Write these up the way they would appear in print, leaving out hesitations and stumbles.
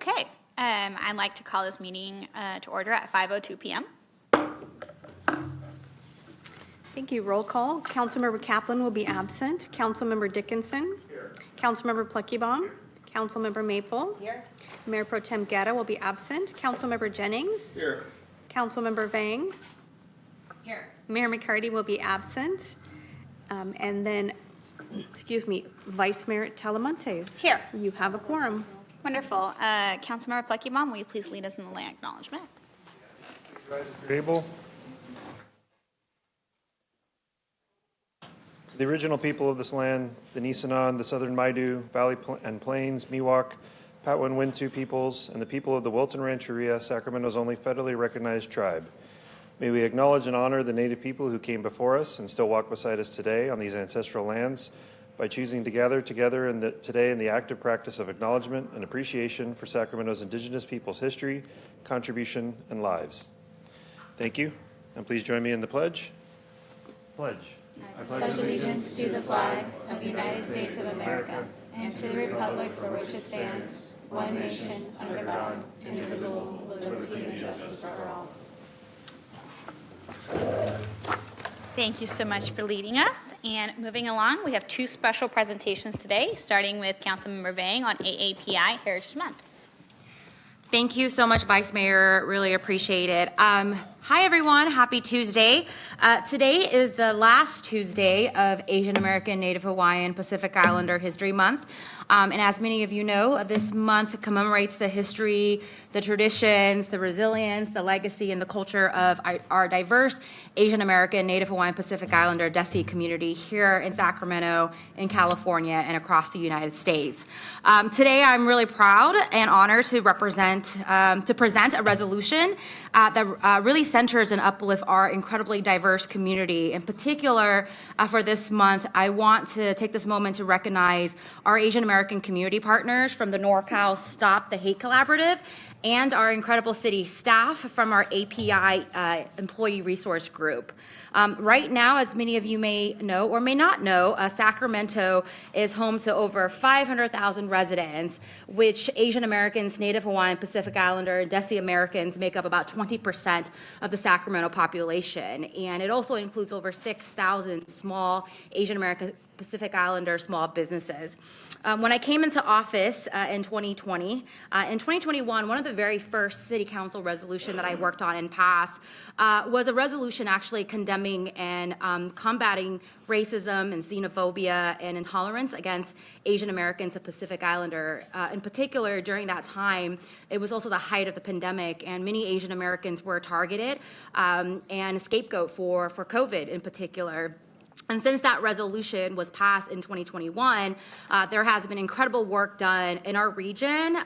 Okay, I'd like to call this meeting to order at 5:02 p.m. Thank you. Roll call. Councilmember Kaplan will be absent. Councilmember Dickinson. Here. Councilmember Pluckybaum. Here. Councilmember Maple. Here. Mayor Pro Tem Guerra will be absent. Councilmember Jennings. Here. Councilmember Vang. Here. Mayor McCarty will be absent. And then, Vice Mayor Talamontes. Here. You have a quorum. Wonderful. Councilmember Pluckybaum, will you please lead us in the land acknowledgement? Able. The original people of this land, the Nisenan, the Southern Maidu, Valley and Plains, Miwok, Patwin Wintu peoples, and the people of the Wilton Rancheria, Sacramento's only federally recognized tribe. May we acknowledge and honor the Native people who came before us and still walk beside us today on these ancestral lands by choosing to gather together today in the active practice of acknowledgement and appreciation for Sacramento's Indigenous people's history, contribution, and lives. Thank you, and please join me in the pledge. Pledge. I pledge allegiance to the flag of the United States of America and to the republic for which it stands, one nation, under God, indivisible, with liberty and justice for all. Thank you so much for leading us. And moving along, we have two special presentations today, starting with Councilmember Vang on AAPI Heritage Month. Thank you so much, Vice Mayor. Really appreciate it. Hi, everyone. Happy Tuesday. Today is the last Tuesday of Asian American, Native Hawaiian, Pacific Islander History Month. And as many of you know, this month commemorates the history, the traditions, the resilience, the legacy, and the culture of our diverse Asian American, Native Hawaiian, Pacific Islander Desi community here in Sacramento, in California, and across the United States. Today, I'm really proud and honored to present a resolution that really centers and uplifts our incredibly diverse community. In particular, for this month, I want to take this moment to recognize our Asian American community partners from the NorCal Stop the Hate Collaborative and our incredible city staff from our API Employee Resource Group. Right now, as many of you may know or may not know, Sacramento is home to over 500,000 residents, which Asian Americans, Native Hawaiian, Pacific Islander, and Desi Americans make up about 20% of the Sacramento population. And it also includes over 6,000 small Asian American Pacific Islander small businesses. When I came into office in 2020, in 2021, one of the very first city council resolution that I worked on and passed was a resolution actually condemning and combating racism and xenophobia and intolerance against Asian Americans and Pacific Islander. In particular, during that time, it was also the height of the pandemic, and many Asian Americans were targeted and a scapegoat for COVID in particular. And since that resolution was passed in 2021, there has been incredible work done in our region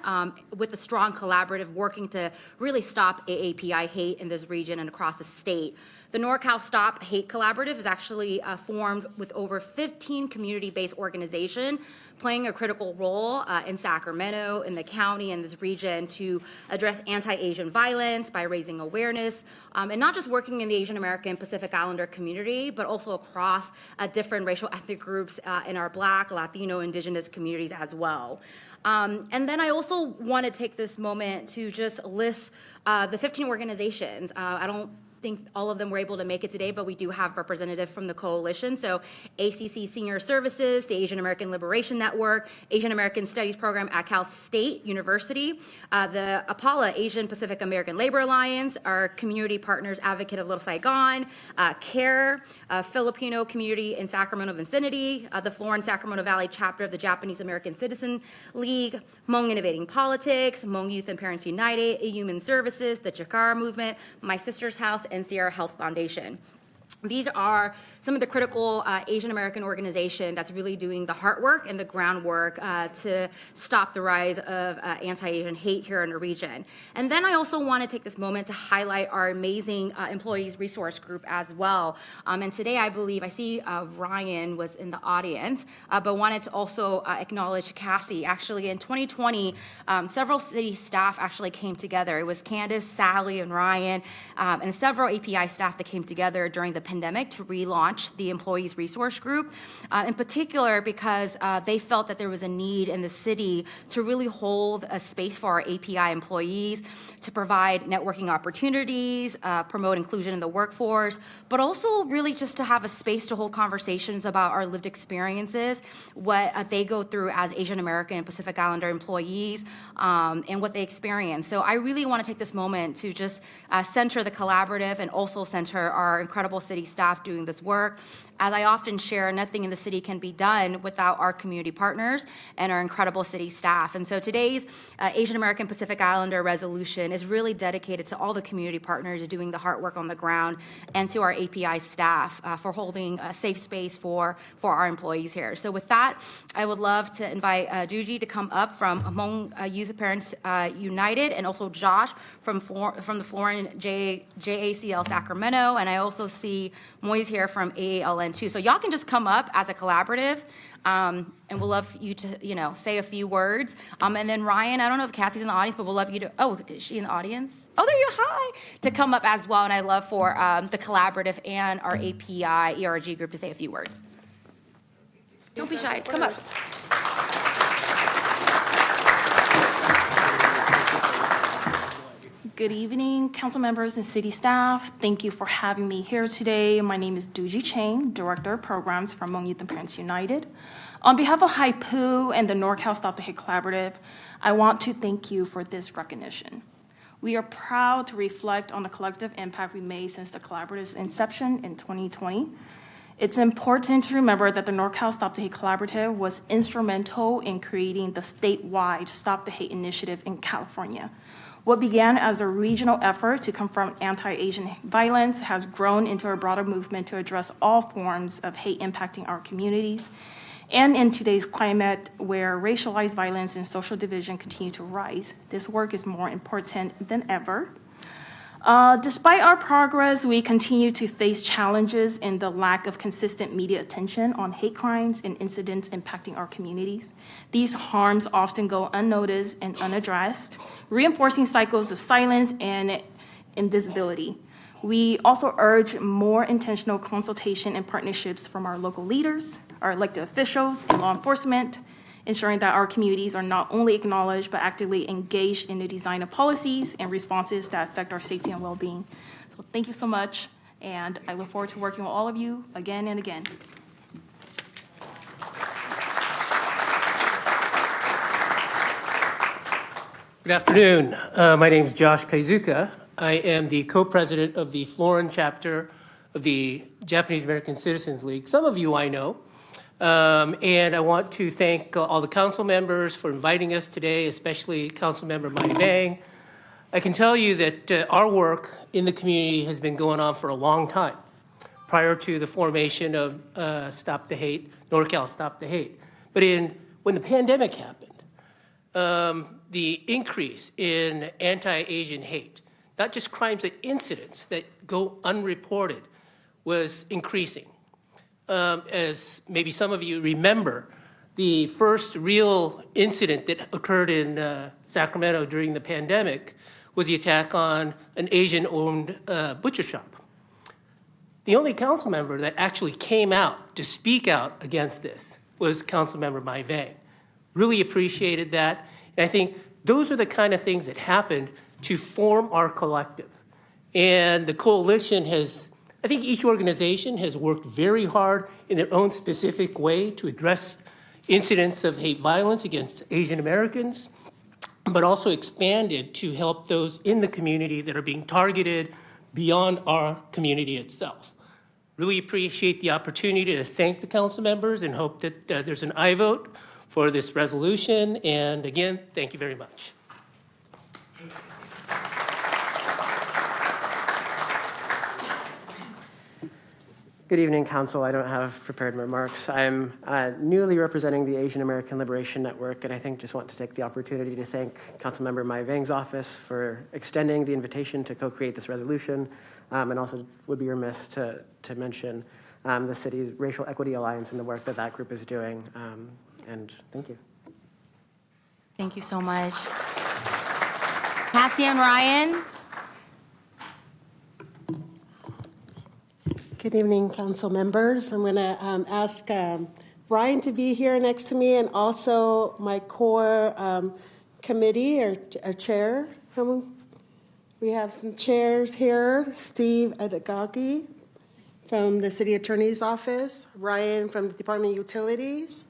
with a strong collaborative working to really stop AAPI hate in this region and across the state. The NorCal Stop Hate Collaborative is actually formed with over 15 community-based organizations playing a critical role in Sacramento, in the county, and this region to address anti-Asian violence by raising awareness, and not just working in the Asian American Pacific Islander community, but also across different racial ethnic groups in our Black, Latino, Indigenous communities as well. And then I also want to take this moment to just list the 15 organizations. I don't think all of them were able to make it today, but we do have representatives from the coalition. So ACC Senior Services, the Asian American Liberation Network, Asian American Studies Program at Cal State University, the APALA, Asian Pacific American Labor Alliance, our community partners Advocate of Little Saigon, CARE, Filipino community in Sacramento Vicinity, the Florence Sacramento Valley chapter of the Japanese American Citizen League, Hmong Innovating Politics, Hmong Youth and Parents United, Human Services, the Chikara Movement, My Sister's House, and Sierra Health Foundation. These are some of the critical Asian American organizations that's really doing the hard work and the groundwork to stop the rise of anti-Asian hate here in the region. And then I also want to take this moment to highlight our amazing employees resource group as well. And today I believe, I see Ryan was in the audience, but wanted to also acknowledge Cassie. Actually in 2020, several city staff actually came together. It was Candace, Sally, and Ryan, and several API staff that came together during the pandemic pandemic to relaunch the Employees Resource Group, in particular because they felt that there was a need in the city to really hold a space for our API employees, to provide networking opportunities, promote inclusion in the workforce, but also really just to have a space to hold conversations about our lived experiences, what they go through as Asian American and Pacific Islander employees, and what they experience. So I really want to take this moment to just center the collaborative and also center our incredible city staff doing this work. As I often share, nothing in the city can be done without our community partners and our incredible city staff. And so today's Asian American Pacific Islander resolution is really dedicated to all the community partners doing the hard work on the ground and to our API staff for holding a safe space for our employees here. So with that, I would love to invite Juji to come up from Hmong Youth Parents United, and also Josh from the Florin JACL Sacramento, and I also see Moise here from AALN too. So y'all can just come up as a collaborative, and we'll love you to, say a few words. And then Ryan, I don't know if Cassie's in the audience, but we'll love you to, is she in the audience? Oh, there you are, hi, to come up as well. And I love for the collaborative and our API ERG group to say a few words. Don't be shy, come up. Good evening, council members and city staff. Thank you for having me here today. My name is Duji Chang, Director of Programs for Hmong Youth and Parents United. On behalf of HIPOO and the NorCal Stop the Hate Collaborative, I want to thank you for this recognition. We are proud to reflect on the collective impact we made since the collaborative's inception in 2020. It's important to remember that the NorCal Stop the Hate Collaborative was instrumental in creating the statewide Stop the Hate initiative in California. What began as a regional effort to confront anti-Asian violence has grown into a broader movement to address all forms of hate impacting our communities. And in today's climate, where racialized violence and social division continue to rise, this work is more important than ever. Despite our progress, we continue to face challenges in the lack of consistent media attention on hate crimes and incidents impacting our communities. These harms often go unnoticed and unaddressed, reinforcing cycles of silence and invisibility. We also urge more intentional consultation and partnerships from our local leaders, our elected officials, and law enforcement, ensuring that our communities are not only acknowledged but actively engaged in the design of policies and responses that affect our safety and well-being. So thank you so much, and I look forward to working with all of you again and again. Good afternoon. My name is Josh Kaizuka. I am the co-president of the Florin chapter of the Japanese American Citizens League. Some of you I know. And I want to thank all the council members for inviting us today, especially Council Member Mai Vang. I can tell you that our work in the community has been going on for a long time, prior to the formation of Stop the Hate, NorCal Stop the Hate. But when the pandemic happened, the increase in anti-Asian hate, not just crimes but incidents that go unreported, was increasing. As maybe some of you remember, the first real incident that occurred in Sacramento during the pandemic was the attack on an Asian-owned butcher shop. The only council member that actually came out to speak out against this was Council Member Mai Vang. Really appreciated that. And I think those are the kind of things that happened to form our collective. And the coalition has, I think each organization has worked very hard in their own specific way to address incidents of hate violence against Asian Americans, but also expanded to help those in the community that are being targeted beyond our community itself. Really appreciate the opportunity to thank the council members and hope that there's an aye vote for this resolution. And again, thank you very much. Good evening, Council. I don't have prepared remarks. I'm newly representing the Asian American Liberation Network, and I think just want to take the opportunity to thank Councilmember Mai Vang's office for extending the invitation to co-create this resolution, and also would be remiss to mention the city's Racial Equity Alliance and the work that group is doing, and thank you. Thank you so much. Cassie and Ryan. Good evening, council members. I'm going to ask Ryan to be here next to me, and also my core committee or chair. We have some chairs here. Steve Adagagi from the City Attorney's Office. Ryan from the Department of Utilities.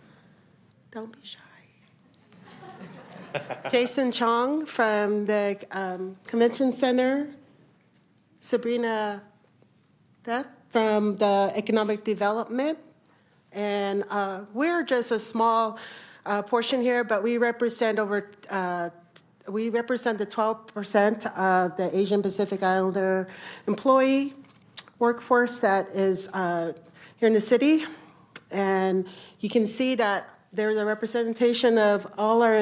Don't be shy. Jason Chong from the Convention Center. Sabrina Beth from the Economic Development. And we're just a small portion here, but we represent the 12% of the Asian Pacific Islander employee workforce that is here in the city. And you can see that there's a representation of all our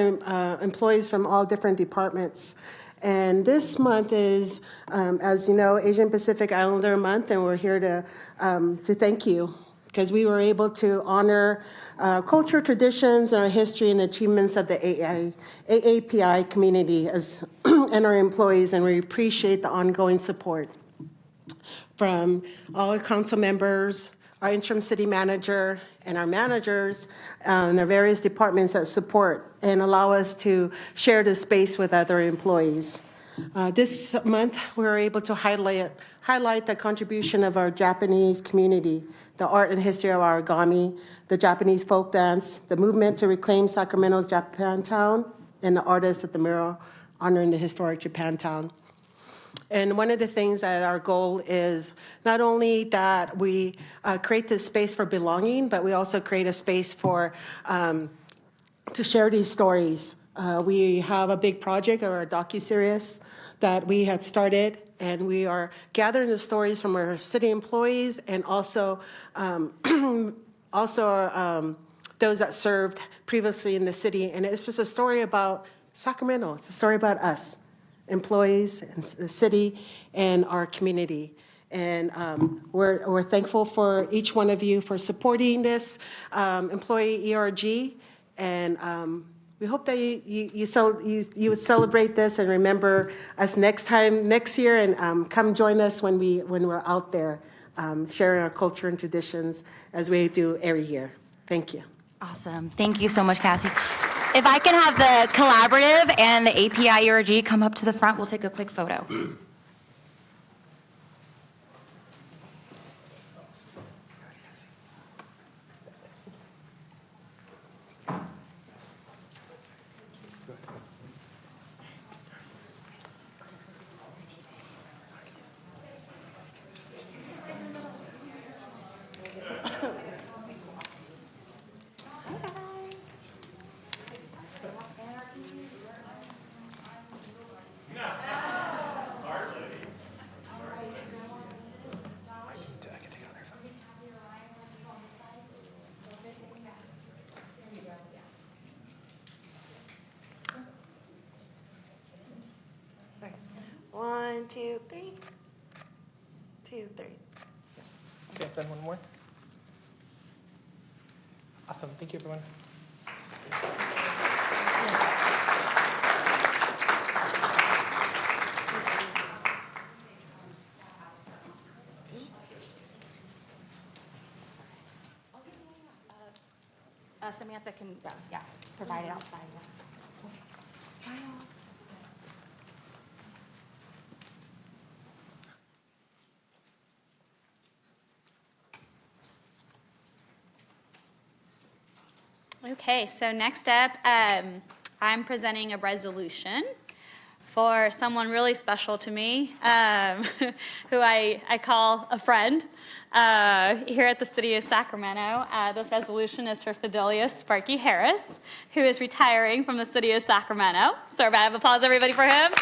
employees from all different departments. And this month is, as you know, Asian Pacific Islander Month, and we're here to thank you, because we were able to honor culture, traditions, and our history and achievements of the AAPI community and our employees, and we appreciate the ongoing support from all our council members, our interim city manager, and our managers, and our various departments that support and allow us to share this space with other employees. This month, we were able to highlight the contribution of our Japanese community, the art and history of our origami, the Japanese folk dance, the movement to reclaim Sacramento's Japantown, and the artists at the mural honoring the historic Japantown. And one of the things that our goal is not only that we create this space for belonging, but we also create a space for to share these stories. We have a big project, or a docuseries, that we had started, and we are gathering the stories from our city employees and also those that served previously in the city. And it's just a story about Sacramento. It's a story about us, employees, and the city, and our community. And we're thankful for each one of you for supporting this employee ERG. And we hope that you would celebrate this and remember us next year, and come join us when we're out there sharing our culture and traditions as we do every year. Thank you. Awesome. Thank you so much, Cassie. If I can have the collaborative and the API ERG come up to the front, we'll take a quick photo. One, two, three. 2, 3. Okay, then one more. Awesome. Thank you, everyone. Samantha can, provide it outside. Okay, so next up, I'm presenting a resolution for someone really special to me, who I call a friend here at the City of Sacramento. This resolution is for Fidelia Sparky Harris, who is retiring from the City of Sacramento. So a round of applause, everybody, for him.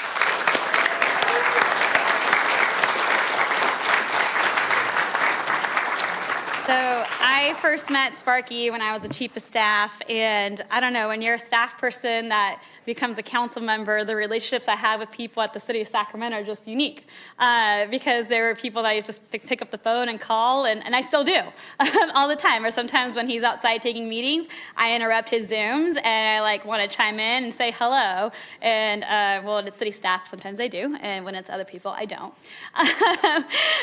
So I I first met Sparky when I was a chief of staff, and I don't know, when you're a staff person that becomes a council member, the relationships I have with people at the city of Sacramento are just unique, because there were people that I just pick up the phone and call, and I still do all the time. Or sometimes when he's outside taking meetings, I interrupt his Zooms, and I want to chime in and say hello. And well, when it's city staff, sometimes I do, and when it's other people, I don't.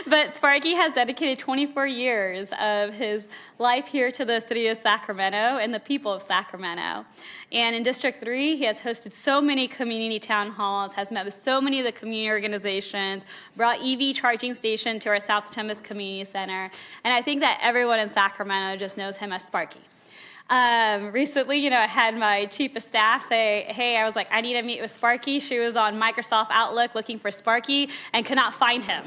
But Sparky has dedicated 24 years of his life here to the city of Sacramento and the people of Sacramento. And in District 3, he has hosted so many community town halls, has met with so many of the community organizations, brought EV charging station to our South Temecula Community Center, and I think that everyone in Sacramento just knows him as Sparky. Recently, I had my chief of staff say, hey, I need to meet with Sparky. She was on Microsoft Outlook looking for Sparky and could not find him.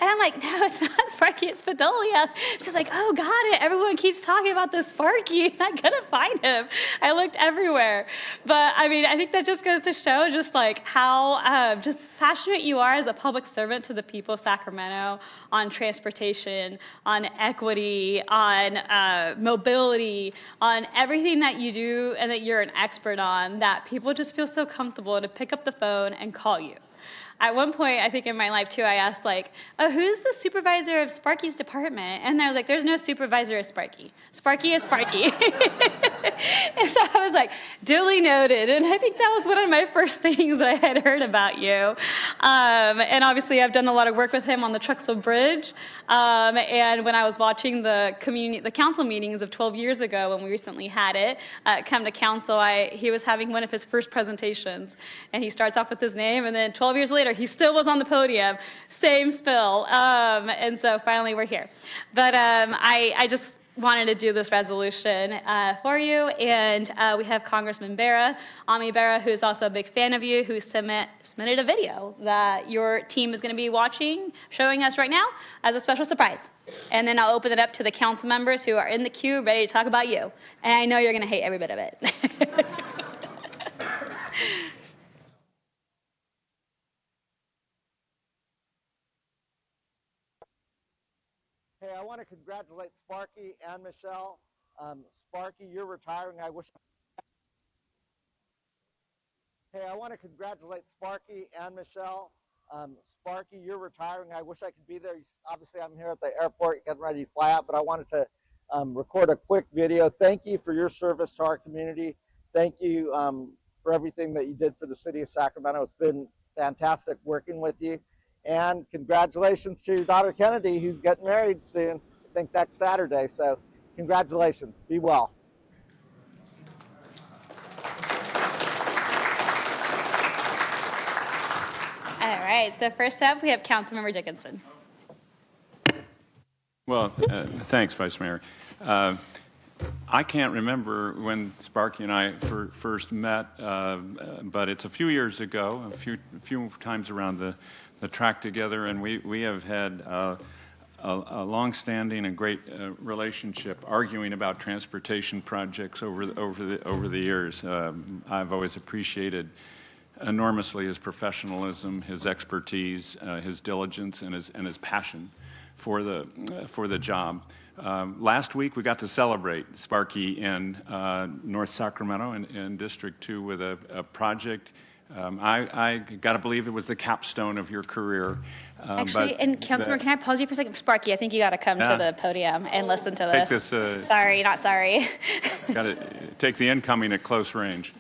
And I'm like, no, it's not Sparky, it's Fidelia. She's like, oh, got it. Everyone keeps talking about this Sparky. I couldn't find him. I looked everywhere. But I think that just goes to show just how just passionate you are as a public servant to the people of Sacramento on transportation, on equity, on mobility, on everything that you do and that you're an expert on, that people just feel so comfortable to pick up the phone and call you. At one point, I think in my life too, I asked who's the supervisor of Sparky's department? And I was like, there's no supervisor of Sparky. Sparky is Sparky. And so I was like, duly noted. And I think that was one of my first things that I had heard about you. And obviously I've done a lot of work with him on the Truxell Bridge. And when I was watching the council meetings of 12 years ago when we recently had it come to council, he was having one of his first presentations. And he starts off with his name, and then 12 years later, he still was on the podium, same spill. And so finally we're here. But I just wanted to do this resolution for you. And we have Congressman Ami Berra, who's also a big fan of you, who submitted a video that your team is going to be showing us right now as a special surprise. And then I'll open it up to the council members who are in the queue ready to talk about you. And I know you're going to hate every bit of it. Hey, I want to congratulate Sparky and Michelle. Sparky, you're retiring. Hey, I want to congratulate Sparky and Michelle. Sparky, you're retiring. I wish I could be there. Obviously, I'm here at the airport getting ready to fly out, but I wanted to record a quick video. Thank you for your service to our community. Thank you for everything that you did for the city of Sacramento. It's been fantastic working with you. And congratulations to your daughter, Kennedy, who's getting married soon. I think next Saturday. So congratulations. Be well. All right, so first up, we have Councilmember Dickinson. Well, thanks, Vice Mayor. I can't remember when Sparky and I first met, but it's a few years ago, a few times around the track together, and we have had a long-standing and great relationship, arguing about transportation projects over the years. I've always appreciated enormously his professionalism, his expertise, his diligence, and his passion for the job. Last week we got to celebrate Sparky in North Sacramento in District 2 with a project. I got to believe it was the capstone of your career. Actually, and Councilmember, can I pause you for a second? Sparky, I think you got to come to the podium and listen to Take this. this. Sorry, not sorry. Got to take the incoming at close range.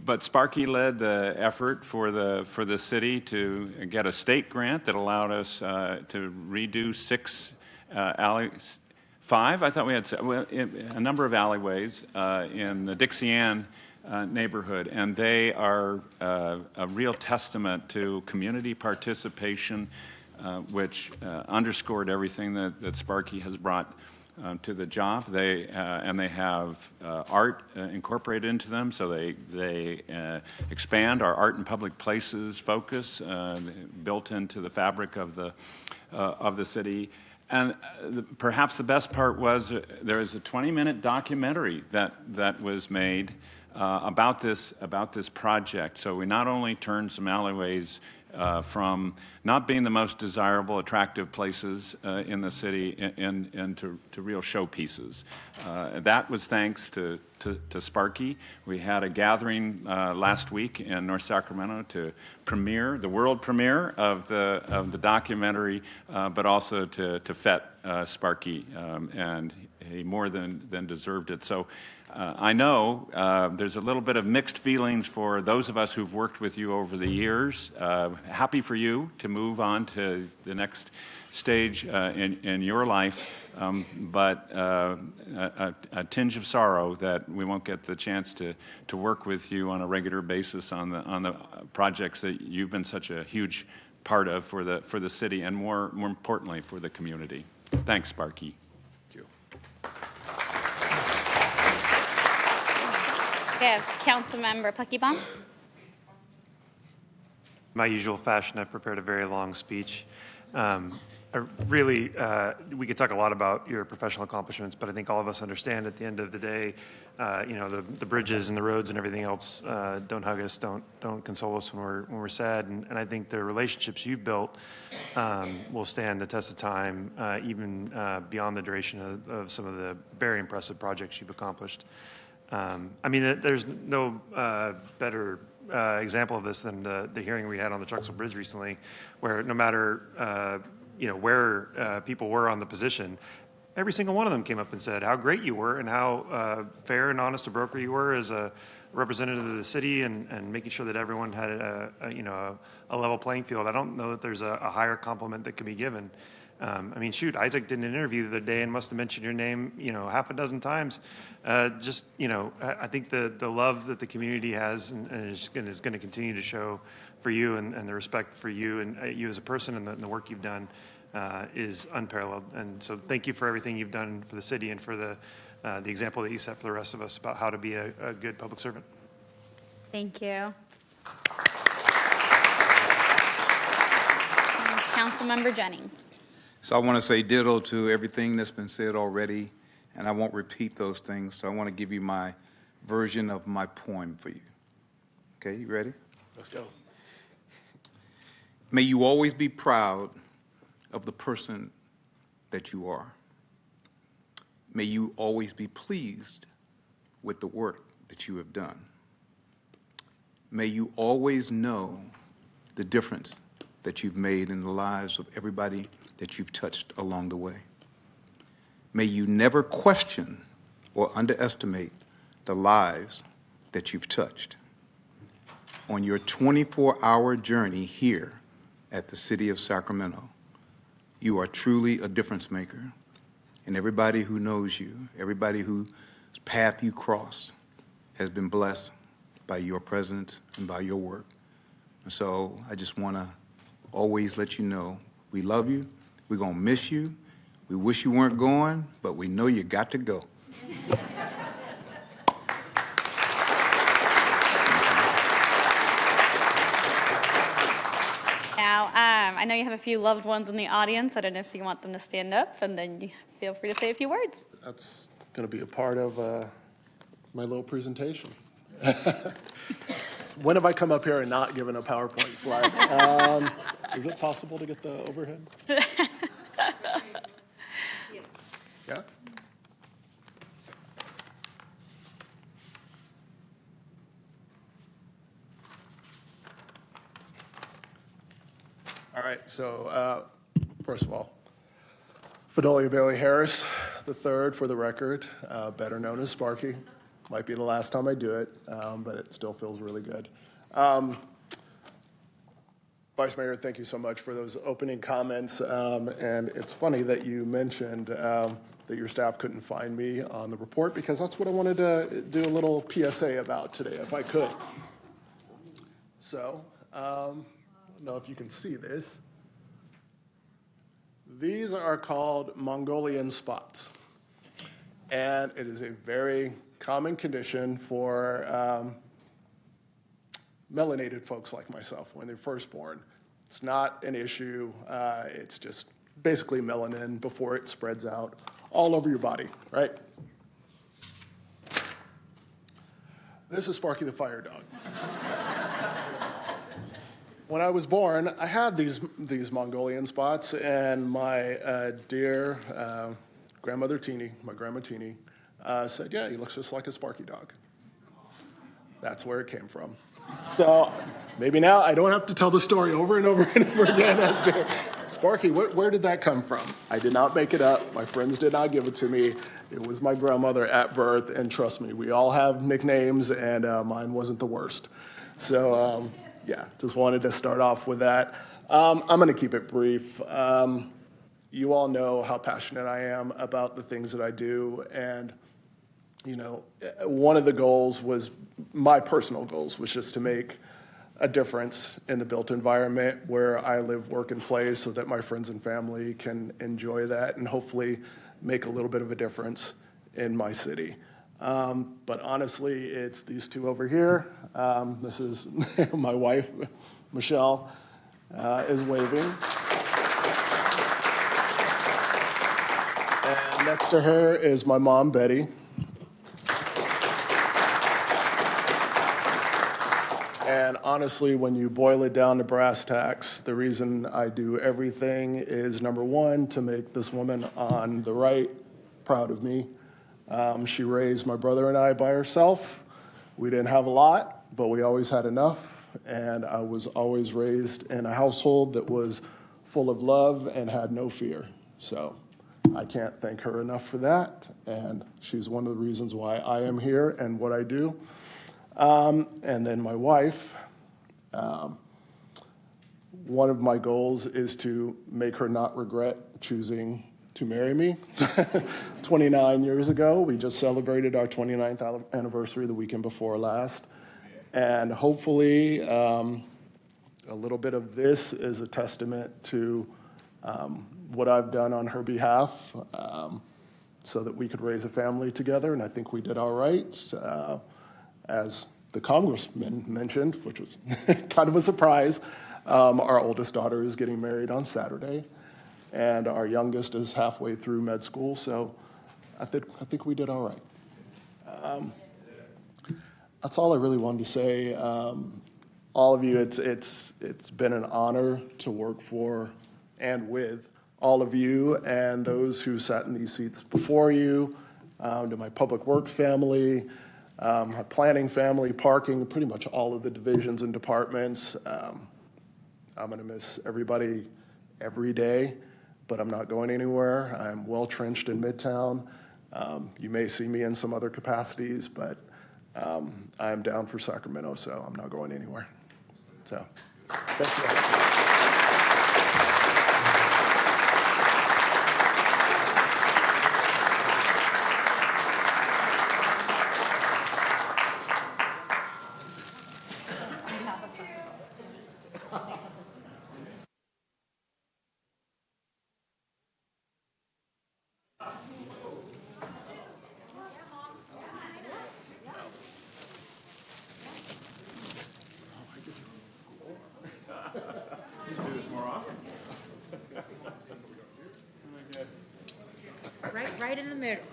But Sparky led the effort for the city to get a state grant that allowed us to redo 5. I thought we had a number of alleyways in the Dixie-Ann neighborhood, and they are a real testament to community participation, which underscored everything that Sparky has brought to the job. They have art incorporated into them, so they expand our art and public places focus built into the fabric of the city. And perhaps the best part was there is a 20-minute documentary that was made about this project. So we not only turned some alleyways from not being the most desirable, attractive places in the city into real showpieces. That was thanks to Sparky. We had a gathering last week in North Sacramento to premiere, the world premiere of the documentary, but also to fet Sparky, and he more than deserved it. So I know there's a little bit of mixed feelings for those of us who've worked with you over the years. Happy for you to move on to the next stage in your life, but a tinge of sorrow that we won't get the chance to work with you on a regular basis on the projects that you've been such a huge part of for the city, and more importantly for the community. Thanks, Sparky. We have Councilmember Pluckybaum. My usual fashion, I've prepared a very long speech. We could talk a lot about your professional accomplishments, but I think all of us understand at the end of the day, the bridges and the roads and everything else don't hug us, don't console us when we're sad. And I think the relationships you've built will stand the test of time, even beyond the duration of some of the very impressive projects you've accomplished. There's no better example of this than the hearing we had on the Truxell Bridge recently, where no matter where people were on the position, every single one of them came up and said how great you were and how fair and honest a broker you were as a representative of the city, and making sure that everyone had a level playing field. I don't know that there's a higher compliment that can be given. Isaac did an interview the other day and must have mentioned your name, half a dozen times. I think the love that the community has and is going to continue to show for you, and the respect for you and you as a person and the work you've done is unparalleled. And so thank you for everything you've done for the city and for the example that you set for the rest of us about how to be a good public servant. Thank you. Councilmember Jennings. So I want to say ditto to everything that's been said already, and I won't repeat those things. So I want to give you my version of my poem for you. Okay, you ready? Let's go. May you always be proud of the person that you are. May you always be pleased with the work that you have done. May you always know the difference that you've made in the lives of everybody that you've touched along the way. May you never question or underestimate the lives that you've touched. On your 24-hour journey here at the City of Sacramento, you are truly a difference maker. And everybody who knows you, everybody whose path you crossed, has been blessed by your presence and by your work. And so I just want to always let you know we love you. We're going to miss you. We wish you weren't going, but we know you got to go. Now, I know you have a few loved ones in the audience. I don't know if you want them to stand up, and then you feel free to say a few words. That's going to be a part of my little presentation. When have I come up here and not given a PowerPoint slide? Is it possible to get the overhead? Yes. Yeah? All right, so first of all, Fidelia Bailey Harris, the third for the record, better known as Sparky. Might be the last time I do it, but it still feels really good. Vice Mayor, thank you so much for those opening comments. And it's funny that you mentioned that your staff couldn't find me on the report, because that's what I wanted to do a little PSA about today, if I could. So, I don't know if you can see this. These are called Mongolian spots. And it is a very common condition for melanated folks like myself when they're first born. It's not an issue. It's just basically melanin before it spreads out all over your body, right? This is Sparky the fire dog. when I was born, I had these Mongolian spots, and my dear grandmother Teeny, my grandma Teeny, said, "Yeah, he looks just like a Sparky dog." That's where it came from. So maybe now I don't have to tell the story over and over and over again as to Sparky, where did that come from? I did not make it up. My friends did not give it to me. It was my grandmother at birth, and trust me, we all have nicknames, and mine wasn't the worst. So, yeah, just wanted to start off with that. I'm going to keep it brief. You all know how passionate I am about the things that I do, and you know, one of the goals was, my personal goals was just to make a difference in the built environment where I live, work, and play so that my friends and family can enjoy that and hopefully make a little bit of a difference in my city. But honestly, it's these two over here. This is my wife, Michelle, is waving. And next to her is my mom, Betty. And honestly, when you boil it down to brass tacks, the reason I do everything is, number one, to make this woman on the right proud of me. She raised my brother and I by herself. We didn't have a lot, but we always had enough. And I was always raised in a household that was full of love and had no fear. So I can't thank her enough for that. And she's one of the reasons why I am here and what I do. And then my wife, one of my goals is to make her not regret choosing to marry me. 29 years ago, we just celebrated our 29th anniversary the weekend before last. And hopefully, a little bit of this is a testament to what I've done on her behalf, so that we could raise a family together, and I think we did all right. As the congressman mentioned, which was kind of a surprise, our oldest daughter is getting married on Saturday, and our youngest is halfway through med school, so I think we did all right. That's all I really wanted to say. All of you, it's been an honor to work for and with all of you and those who sat in these seats before you, to my public works family, my planning family, parking, pretty much all of the divisions and departments. I'm going to miss everybody every day, but I'm not going anywhere. I'm well trenched in Midtown. You may see me in some other capacities, but I'm down for Sacramento, so I'm not going anywhere. So, thank you. Right in the middle.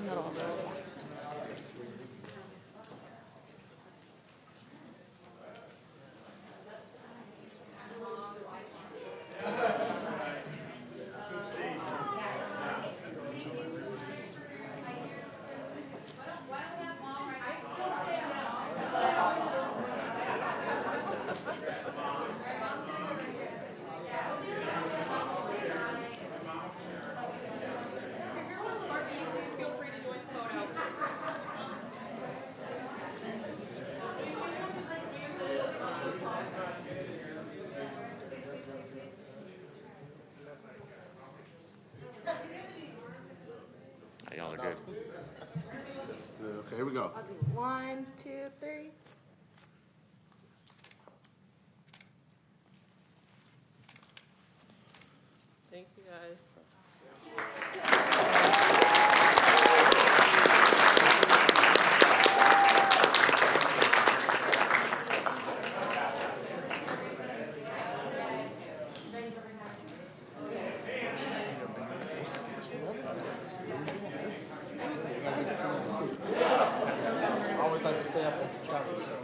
Y'all are good. Okay, here we go. I'll do 1, 2, 3. Thank you, guys.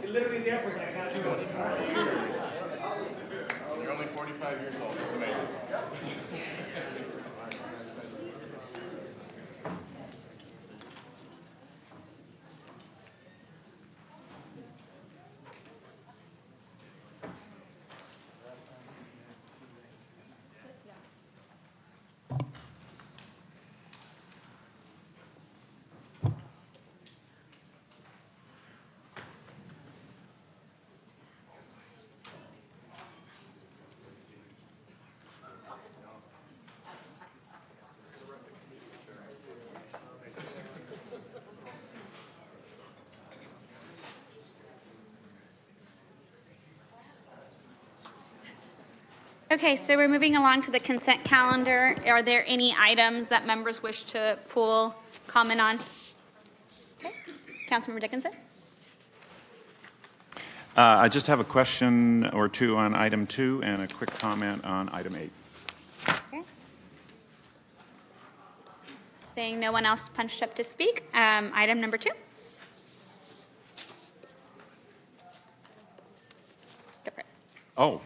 Literally the airport. I got you. 25 years old. It's amazing. Okay, so we're moving along to the consent calendar. Are there any items that members wish to pull, comment on? Okay, Councilmember Dickinson? I just have a question or two on item 2 and a quick comment on item 8. Okay. Seeing no one else punched up to speak, item number 2. Go for it. Oh,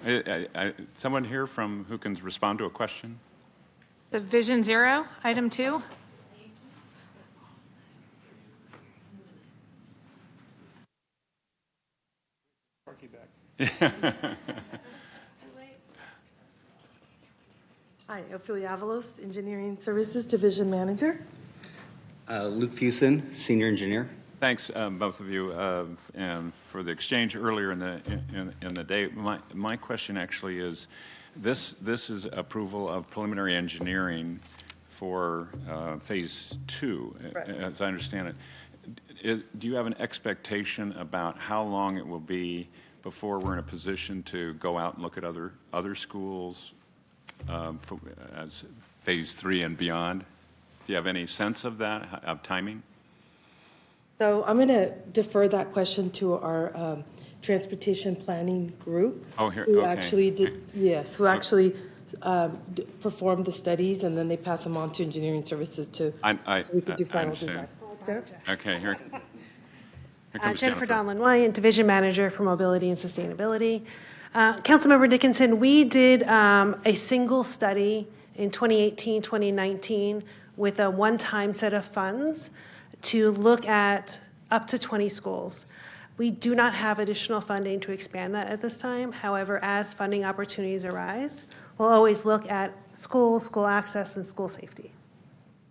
someone here who can respond to a question? The Vision Zero, item 2. Hi, Ophelia Avalos, Engineering Services Division Manager. Luke Fusen, Senior Engineer. Thanks, both of you, and for the exchange earlier in the day. My question actually is, this is approval of preliminary engineering for phase 2, as I understand it. Do you have an expectation about how long it will be before we're in a position to go out and look at other schools as phase 3 and beyond? Do you have any sense of that, of timing? So I'm going to defer that question to our transportation planning group. Oh, here, who okay. actually did, yes, who actually performed the studies, and then they pass them on to engineering services so we could do final design. Okay, here comes Jennifer Donlin Wyant, Division Manager for Mobility and Sustainability. Councilmember Dickinson, we did a single study in 2018, 2019 with a one-time set of funds to look at up to 20 schools. We do not have additional funding to expand that at this time. However, as funding opportunities arise, we'll always look at schools, school access, and school safety.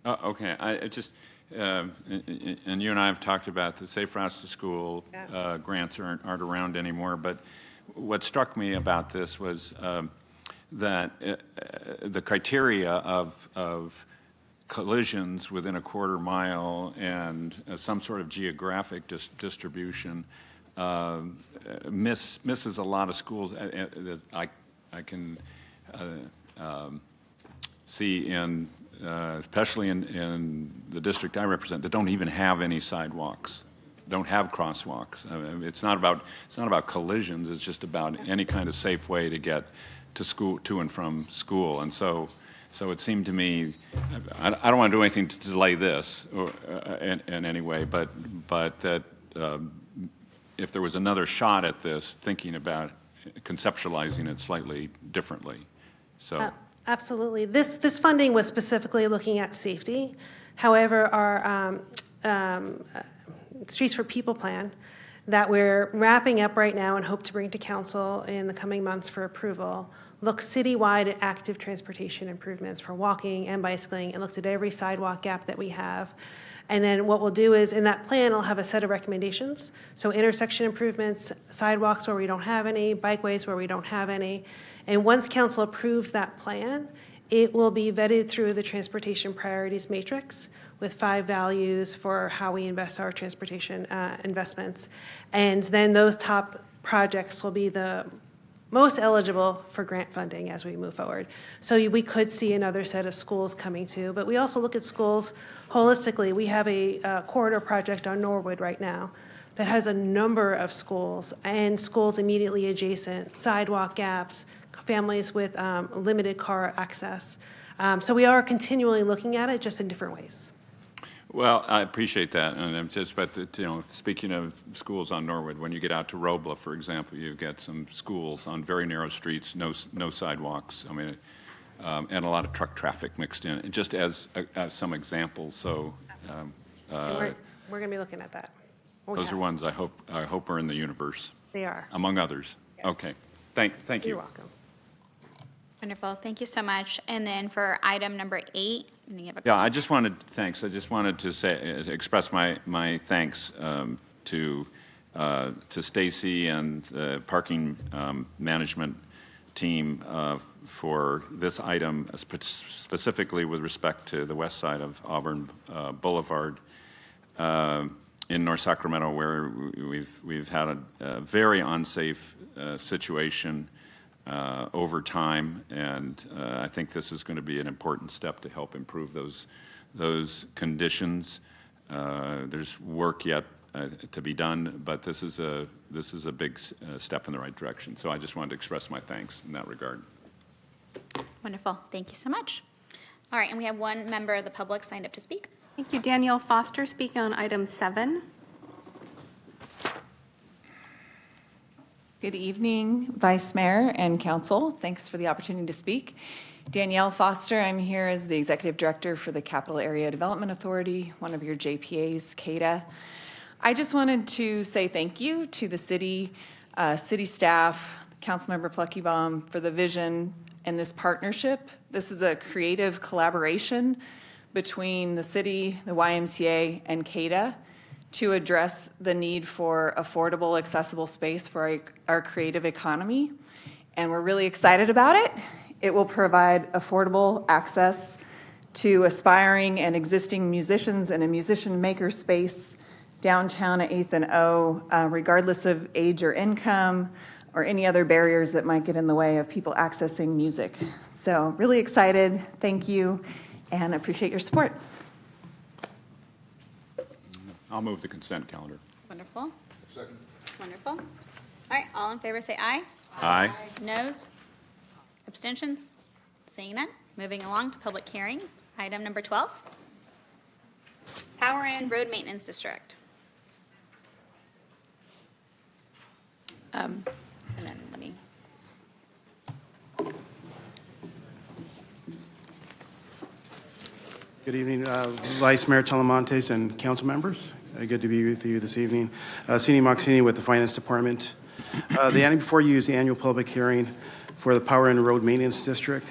Okay, I just, and you and I have talked about the Safe Routes to School grants aren't around anymore, but what struck me about this was that the criteria of collisions within a quarter mile and some sort of geographic distribution misses a lot of schools that I can see in, especially in the district I represent, that don't even have any sidewalks, don't have crosswalks. I mean, it's not about collisions. It's just about any kind of safe way to get to school, to and from school, and so it seemed to me, I don't want to do anything to delay this or, in any way, but that if there was another shot at this, thinking about conceptualizing it slightly differently. So. Absolutely. This funding was specifically looking at safety. However, our Streets for People plan that we're wrapping up right now and hope to bring to council in the coming months for approval looks citywide at active transportation improvements for walking and bicycling, and looked at every sidewalk gap that we have. And then what we'll do is in that plan, I'll have a set of recommendations. So intersection improvements, sidewalks where we don't have any, bikeways where we don't have any. And once council approves that plan, it will be vetted through the transportation priorities matrix with 5 values for how we invest our transportation investments. And then those top projects will be the most eligible for grant funding as we move forward. So we could see another set of schools coming too, but we also look at schools holistically. We have a corridor project on Norwood right now that has a number of schools and schools immediately adjacent, sidewalk gaps, families with limited car access. So we are continually looking at it just in different ways. Well, I appreciate that, and I'm just, but, speaking of schools on Norwood, when you get out to Robla, for example, you get some schools on very narrow streets, no sidewalks, I mean, and a lot of truck traffic mixed in, just as some examples, so. We're going to be looking at that. Those are ones I hope are in the universe. They are. Among others. Yes. Okay, thank you. You're welcome. Wonderful, thank you so much. And then for item number 8, and you have a Yeah, I just wanted to say, express my thanks to Stacy and the parking management team for this item, specifically with respect to the west side of Auburn Boulevard in North Sacramento, where we've had a very unsafe situation over time, and I think this is going to be an important step to help improve those conditions. There's work yet to be done, but this is a big step in the right direction. So I just wanted to express my thanks in that regard. Wonderful, thank you so much. All right, and we have one member of the public signed up to speak. Thank you. Danielle Foster speaking on item 7. Good evening, Vice Mayor and Council. Thanks for the opportunity to speak. Danielle Foster, I'm here as the Executive Director for the Capital Area Development Authority, one of your JPAs, CADA. I just wanted to say thank you to the city staff, Councilmember Pluckybaum, for the vision and this partnership. This is a creative collaboration between the city, the YMCA, and CADA to address the need for affordable, accessible space for our creative economy. And we're really excited about it. It will provide affordable access to aspiring and existing musicians in a musician maker space downtown at 8th and O, regardless of age or income or any other barriers that might get in the way of people accessing music. So really excited, thank you, and appreciate your support. I'll move the consent calendar. Wonderful. Second. Wonderful. All right, all in favor say aye. Aye. Noes? Abstentions? Seeing none. Moving along to public hearings. Item number 12. Power and Road Maintenance District. And then let me. Good evening, Vice Mayor Talamontes and council members. Good to be with you this evening. Sini Maxini with the Finance Department. The item before you is the annual public hearing for the Power and Road Maintenance District.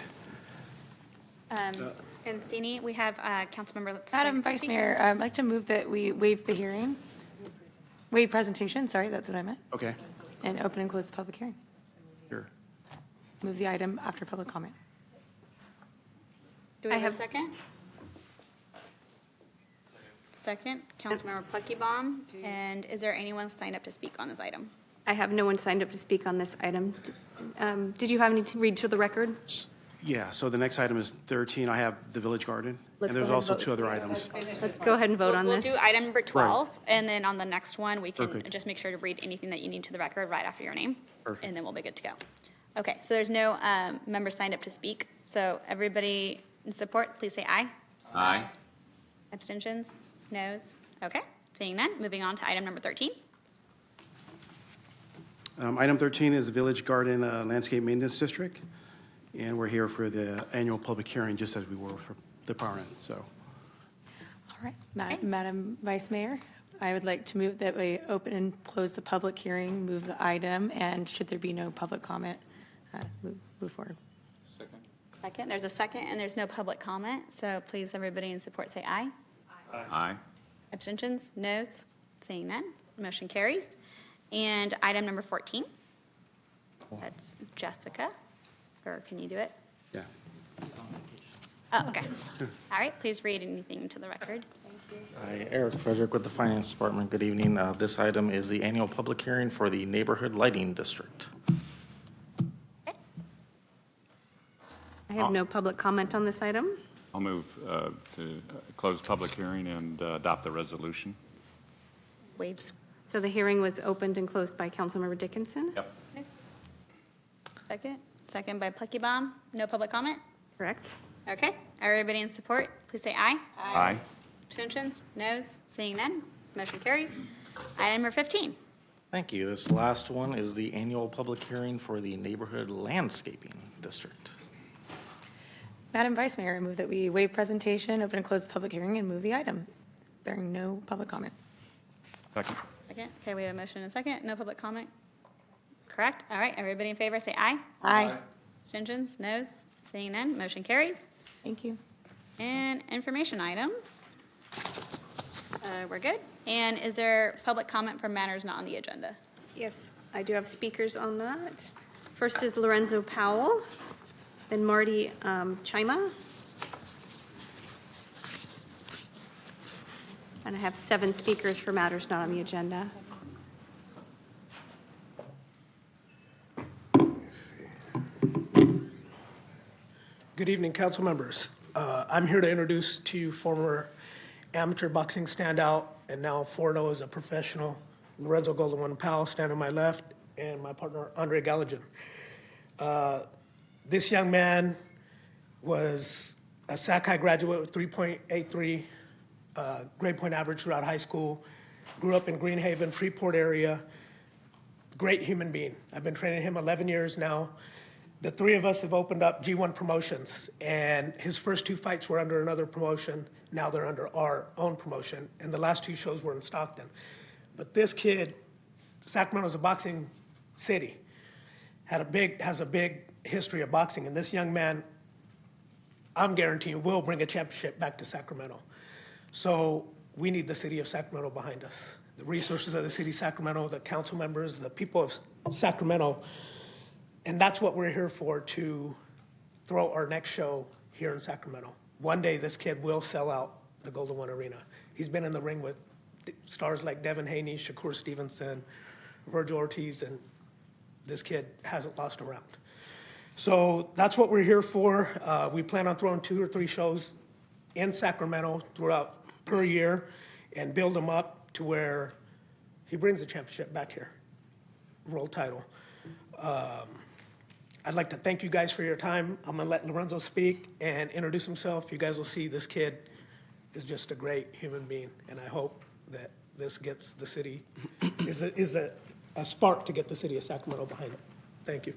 And Sini, we have Councilmember. Madam Vice Mayor, I'd like to move that we waive the hearing. Waive presentation, sorry, that's what I meant. Okay. And open and close the public hearing. Sure. Move the item after public comment. Do we have a second? Second, Councilmember Pluckybaum. And is there anyone signed up to speak on this item? I have no one signed up to speak on this item. Did you have any to read to the record? Yeah, so the next item is 13. I have the Village Garden, and there's also 2 other items. Let's go ahead and vote on this. We'll do item number 12, and then on the next one, we can Perfect. just make sure to read anything that you need to the record right after your name. Perfect. And then we'll be good to go. Okay, so there's no members signed up to speak. So everybody in support, please say aye. Aye. Abstentions? Noes? Okay, seeing none. Moving on to item number 13. Item 13 is the Village Garden Landscape Maintenance District, and we're here for the annual public hearing, just as we were for the Power End, so. All right, Madam Vice Mayor, I would like to move that we open and close the public hearing, move the item, and should there be no public comment, move forward. Second. Second, there's a second, and there's no public comment. So please, everybody in support, say aye. Aye. Abstentions? Noes? Seeing none. Motion carries. And item number 14. That's Jessica. Or can you do it? Yeah. Oh, okay. All right, please read anything into the record. Hi, Eric Frederick with the Finance Department. Good evening. This item is the annual public hearing for the Neighborhood Lighting District. I have no public comment on this item. I'll move to close public hearing and adopt the resolution. Waves. So the hearing was opened and closed by Councilmember Dickinson? Yep. Second. Second by Pluckybaum. No public comment? Correct. Okay. Everybody in support, please say aye. Aye. Abstentions? Noes? Seeing none, motion carries. Item number 15. Thank you. This last one is the annual public hearing for the Neighborhood Landscaping District. Madam Vice Mayor, I move that we waive presentation, open and close the public hearing, and move the item, bearing no public comment. Second. Second. Okay, we have a motion and a second. No public comment? Correct? All right, everybody in favor say aye. Aye. Abstentions? Noes? Seeing none, motion carries. Thank you. And information items. We're good. And is there public comment for matters not on the agenda? Yes, I do have speakers on that. First is Lorenzo Powell, then Marty Chima. And I have 7 speakers for matters not on the agenda. Good evening, council members. I'm here to introduce to you former amateur boxing standout and now 4-0 as a professional, Lorenzo Golden One Powell, stand on my left, and my partner, Andre Gallagher. This young man was a Sac High graduate with 3.83 grade point average throughout high school, grew up in Greenhaven, Freeport area, great human being. I've been training him 11 years now. The 3 of us have opened up G1 Promotions, and his first 2 fights were under another promotion. Now they're under our own promotion, and the last 2 shows were in Stockton. But this kid, Sacramento's a boxing city, has a big history of boxing, and this young man, I'm guaranteeing, will bring a championship back to Sacramento. So we need the city of Sacramento behind us. The resources of the city of Sacramento, the council members, the people of Sacramento. And that's what we're here for, to throw our next show here in Sacramento. One day, this kid will sell out the Golden One Arena. He's been in the ring with stars like Devin Haney, Shakur Stevenson, Virgil Ortiz, and this kid hasn't lost a round. So that's what we're here for. We plan on throwing 2 or 3 shows in Sacramento throughout per year and build him up to where he brings the championship back here, world title. I'd like to thank you guys for your time. I'm gonna let Lorenzo speak and introduce himself. You guys will see this kid is just a great human being, and I hope that this gets the city, is a spark to get the city of Sacramento behind it. Thank you.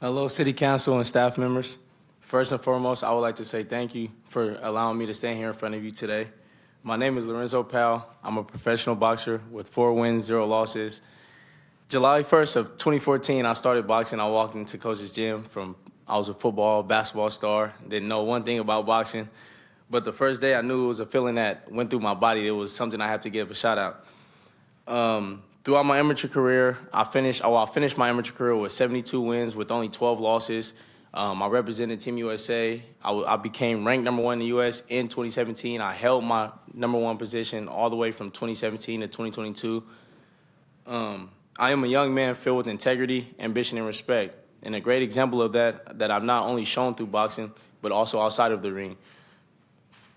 Hello, City Council and staff members. First and foremost, I would like to say thank you for allowing me to stand here in front of you today. My name is Lorenzo Powell. I'm a professional boxer with 4 wins, 0 losses. July 1st of 2014, I started boxing. I walked into Coach's gym I was a football, basketball star, didn't know one thing about boxing. But the first day I knew it was a feeling that went through my body. It was something I had to give a shot at. Throughout my amateur career, I finished my amateur career with 72 wins with only 12 losses. I represented Team USA. I became ranked #1 in the U.S. in 2017. I held my #1 position all the way from 2017 to 2022. I am a young man filled with integrity, ambition, and respect. And a great example of that I've not only shown through boxing, but also outside of the ring.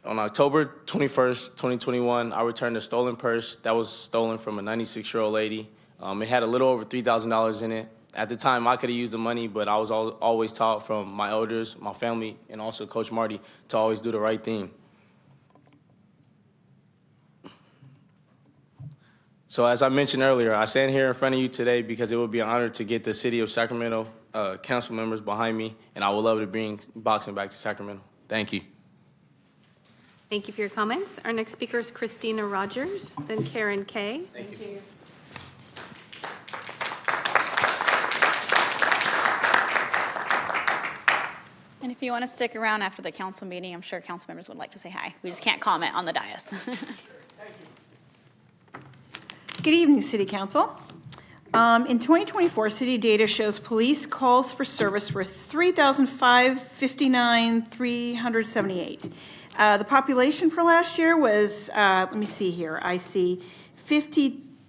On October 21st, 2021, I returned a stolen purse that was stolen from a 96-year-old lady. It had a little over $3,000 in it. At the time, I could have used the money, but I was always taught from my elders, my family, and also Coach Marty to always do the right thing. So as I mentioned earlier, I stand here in front of you today because it would be an honor to get the city of Sacramento council members behind me, and I would love to bring boxing back to Sacramento. Thank you. Thank you for your comments. Our next speaker is Christina Rogers, then Karen Kay. Thank you. And if you want to stick around after the council meeting, I'm sure council members would like to say hi. We just can't comment on the dais. Good evening, City Council. In 2024, city data shows police calls for service were 3,559,378. The population for last year was, let me see here, I see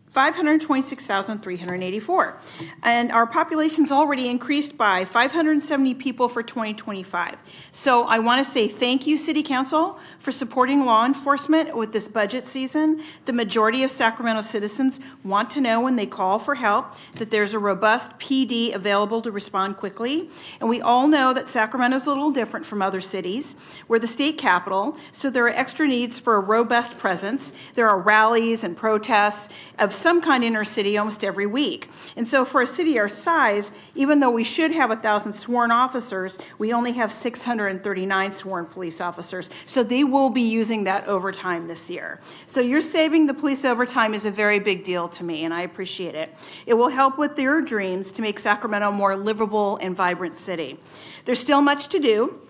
526,384. And our population's already increased by 570 people for 2025. So I want to say thank you, City Council, for supporting law enforcement with this budget season. The majority of Sacramento citizens want to know when they call for help that there's a robust PD available to respond quickly. And we all know that Sacramento's a little different from other cities. We're the state capital, so there are extra needs for a robust presence. There are rallies and protests of some kind in our city almost every week. And so for a city our size, even though we should have 1,000 sworn officers, we only have 639 sworn police officers. So they will be using that overtime this year. So you're saving the police overtime is a very big deal to me, and I appreciate it. It will help with their dreams to make Sacramento a more livable and vibrant city. There's still much to do.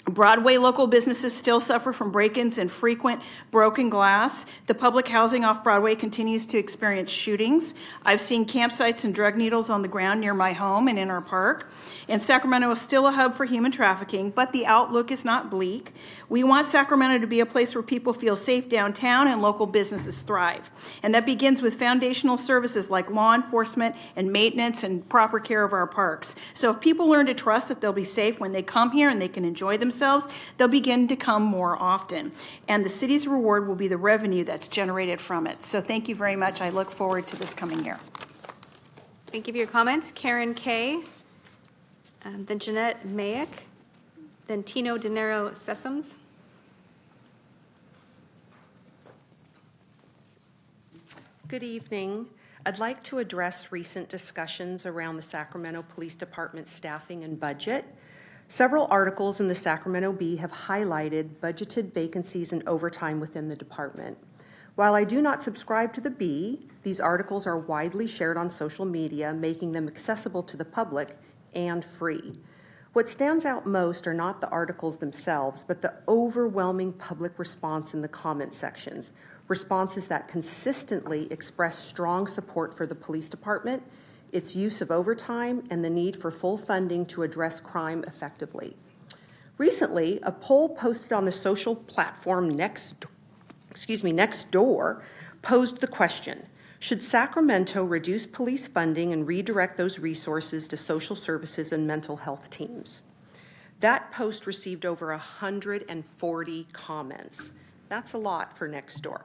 Broadway local businesses still suffer from break-ins and frequent broken glass. The public housing off Broadway continues to experience shootings. I've seen campsites and drug needles on the ground near my home and in our park. And Sacramento is still a hub for human trafficking, but the outlook is not bleak. We want Sacramento to be a place where people feel safe downtown and local businesses thrive. And that begins with foundational services like law enforcement and maintenance and proper care of our parks. So if people learn to trust that they'll be safe when they come here and they can enjoy themselves, they'll begin to come more often. And the city's reward will be the revenue that's generated from it. So thank you very much. I look forward to this coming year. Thank you for your comments. Karen Kay, then Jeanette Mayick, then Tino De Niro Sessoms. Good evening. I'd like to address recent discussions around the Sacramento Police Department staffing and budget. Several articles in the Sacramento Bee have highlighted budgeted vacancies and overtime within the department. While I do not subscribe to the Bee, these articles are widely shared on social media, making them accessible to the public and free. What stands out most are not the articles themselves, but the overwhelming public response in the comment sections, responses that consistently express strong support for the police department, its use of overtime, and the need for full funding to address crime effectively. Recently, a poll posted on the social platform Nextdoor posed the question, should Sacramento reduce police funding and redirect those resources to social services and mental health teams? That post received over 140 comments. That's a lot for Nextdoor,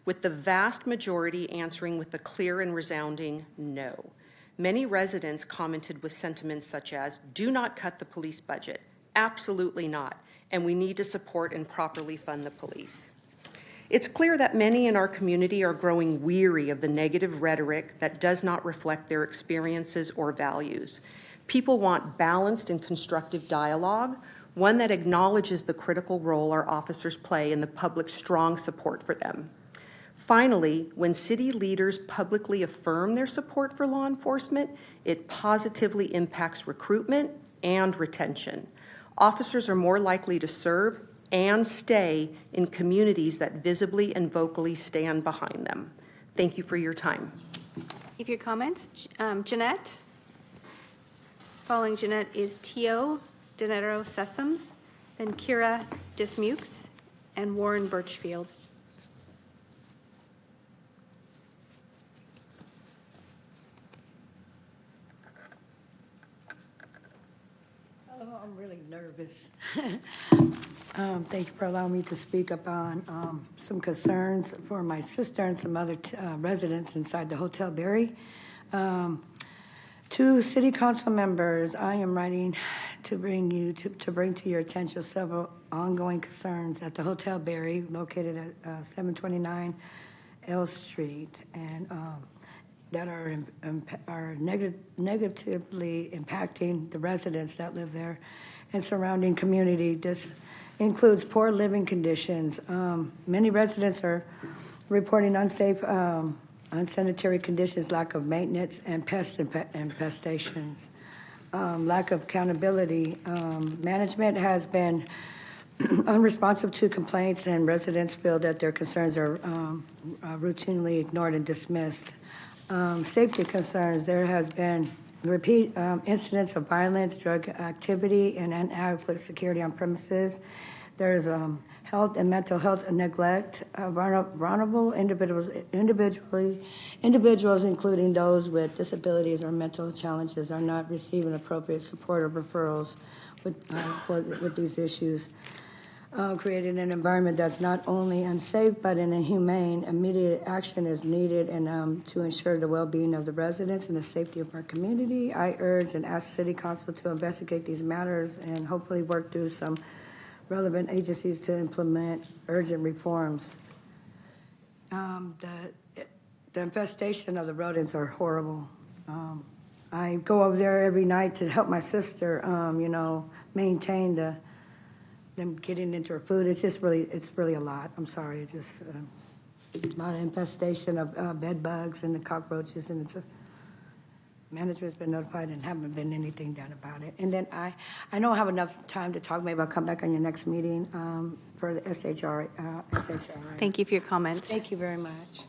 with the vast majority answering with a clear and resounding no. Many residents commented with sentiments such as, do not cut the police budget, absolutely not, and we need to support and properly fund the police. It's clear that many in our community are growing weary of the negative rhetoric that does not reflect their experiences or values. People want balanced and constructive dialogue, one that acknowledges the critical role our officers play and the public's strong support for them. Finally, when city leaders publicly affirm their support for law enforcement, it positively impacts recruitment and retention. Officers are more likely to serve and stay in communities that visibly and vocally stand behind them. Thank you for your time. Thank you for your comments. Jeanette. Following Jeanette is Tio De Niro Sessoms, then Kira Dismukes, and Warren Birchfield. I'm really nervous. Thank you for allowing me to speak up on some concerns for my sister and some other residents inside the Hotel Berry. To City Council members, I am writing to bring to your attention several ongoing concerns at the Hotel Berry located at 729 L Street, and that are negatively impacting the residents that live there and surrounding community. This includes poor living conditions. Many residents are reporting unsafe, unsanitary conditions, lack of maintenance, and pest infestations. Lack of accountability. Management has been unresponsive to complaints, and residents feel that their concerns are routinely ignored and dismissed. Safety concerns. There has been repeat incidents of violence, drug activity, and inadequate security on premises. There's health and mental health neglect, vulnerable individuals, including those with disabilities or mental challenges, are not receiving appropriate support or referrals with these issues. Creating an environment that's not only unsafe but inhumane. Immediate action is needed and to ensure the well-being of the residents and the safety of our community. I urge and ask City Council to investigate these matters and hopefully work through some relevant agencies to implement urgent reforms. The infestation of the rodents are horrible. I go over there every night to help my sister, maintain them getting into her food. It's really a lot. I'm sorry. It's just a lot of infestation of bed bugs and the cockroaches, and management's been notified and haven't been anything done about it. And then I don't have enough time to talk. Maybe I'll come back on your next meeting for the SHRA. Thank you for your comments. Thank you very much.